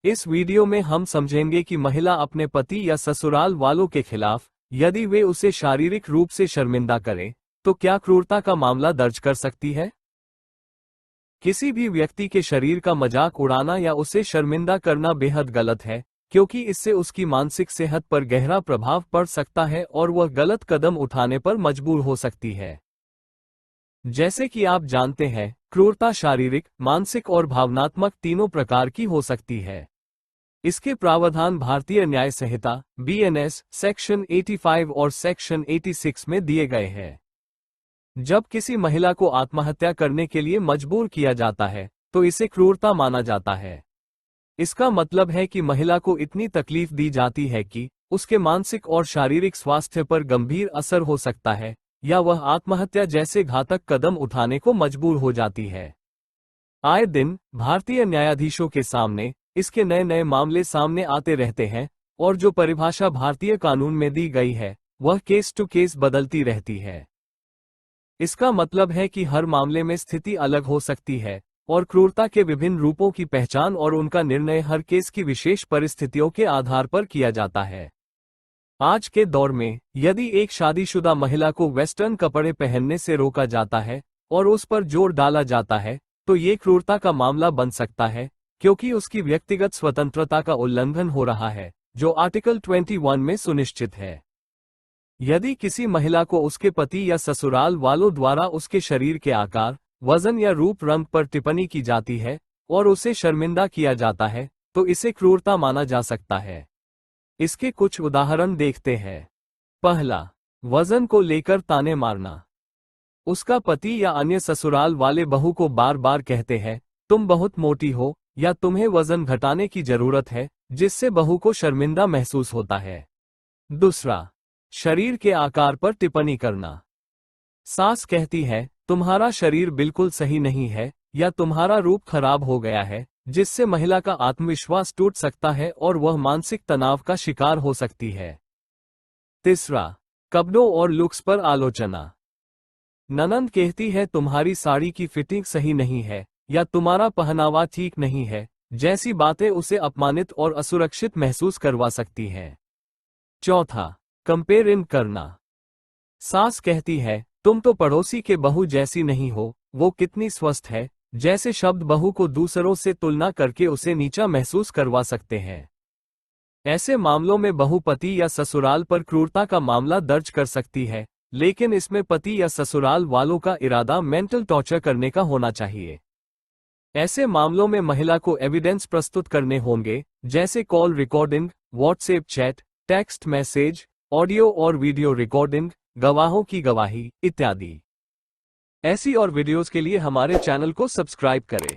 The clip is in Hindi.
इस वीडियो में हम समझेंगे कि महिला अपने पति या ससुराल वालों के खिलाफ यदि वे उसे शारीरिक रूप से शर्मिंदा करें तो क्या क्रूरता का मामला दर्ज कर सकती है। किसी भी व्यक्ति के शरीर का मजाक उड़ाना या उसे शर्मिंदा करना बेहद गलत है, क्योंकि इससे उसकी मानसिक सेहत पर गहरा प्रभाव पड़ सकता है और वह गलत कदम उठाने पर मजबूर हो सकती है। जैसे कि आप जानते हैं, क्रूरता शारीरिक, मानसिक और भावनात्मक तीनों प्रकार की हो सकती है। इसके प्रावधान भारतीय न्याय संहिता BNS सेक्शन 85 और सेक्शन 86 में दिए गए हैं। जब किसी महिला को आत्महत्या करने के लिए मजबूर किया जाता है तो इसे क्रूरता माना जाता है। इसका मतलब है कि महिला को इतनी तकलीफ दी जाती है कि उसके मानसिक और शारीरिक स्वास्थ्य पर गंभीर असर हो सकता है या वह आत्महत्या जैसे घातक कदम उठाने को मजबूर हो जाती है। आए दिन भारतीय न्यायाधीशों के सामने इसके नए नए मामले सामने आते रहते हैं और जो परिभाषा भारतीय कानून में दी गई है वह केस टू केस बदलती रहती है। इसका मतलब है कि हर मामले में स्थिति अलग हो सकती है और क्रूरता के विभिन्न रूपों की पहचान और उनका निर्णय हर केस की विशेष परिस्थितियों के आधार पर किया जाता है। आज के दौर में यदि एक शादीशुदा महिला को वेस्टर्न कपड़े पहनने से रोका जाता है और उस पर जोर डाला जाता है तो ये क्रूरता का मामला बन सकता है, क्योंकि उसकी व्यक्तिगत स्वतंत्रता का उल्लंघन हो रहा है जो आर्टिकल 21 में सुनिश्चित है। यदि किसी महिला को उसके पति या ससुराल वालों द्वारा उसके शरीर के आकार, वजन या रूप रंग पर टिप्पणी की जाती है और उसे शर्मिंदा किया जाता है तो इसे क्रूरता माना जा सकता है। इसके कुछ उदाहरण देखते हैं। पहला, वजन को लेकर ताने मारना। उसका पति या अन्य ससुराल वाले बहू को बार बार कहते हैं, तुम बहुत मोटी हो या तुम्हें वजन घटाने की जरूरत है, जिससे बहू को शर्मिंदा महसूस होता है। दूसरा, शरीर के आकार पर टिप्पणी करना। सास कहती है, तुम्हारा शरीर बिल्कुल सही नहीं है या तुम्हारा रूप खराब हो गया है, जिससे महिला का आत्मविश्वास टूट सकता है और वह मानसिक तनाव का शिकार हो सकती है। तीसरा, कपड़ों और लुक्स पर आलोचना। ननंद कहती है, तुम्हारी साड़ी की फिटिंग सही नहीं है या तुम्हारा पहनावा ठीक नहीं है, जैसी बातें उसे अपमानित और असुरक्षित महसूस करवा सकती हैं। चौथा, कंपेयर करना। सास कहती है, तुम तो पड़ोसी के बहू जैसी नहीं हो, वो कितनी स्वस्थ है, जैसे शब्द बहू को दूसरों से तुलना करके उसे नीचा महसूस करवा सकते हैं। ऐसे मामलों में बहू पति या ससुराल पर क्रूरता का मामला दर्ज कर सकती है, लेकिन इसमें पति या ससुराल वालों का इरादा मेंटल टॉर्चर करने का होना चाहिए। ऐसे मामलों में महिला को एविडेंस प्रस्तुत करने होंगे, जैसे call recording, WhatsApp chat, text message, audio और वीडियो रिकॉर्डिंग, गवाहों की गवाही इत्यादि। ऐसी और वीडियोस के लिए हमारे चैनल को सब्सक्राइब करें।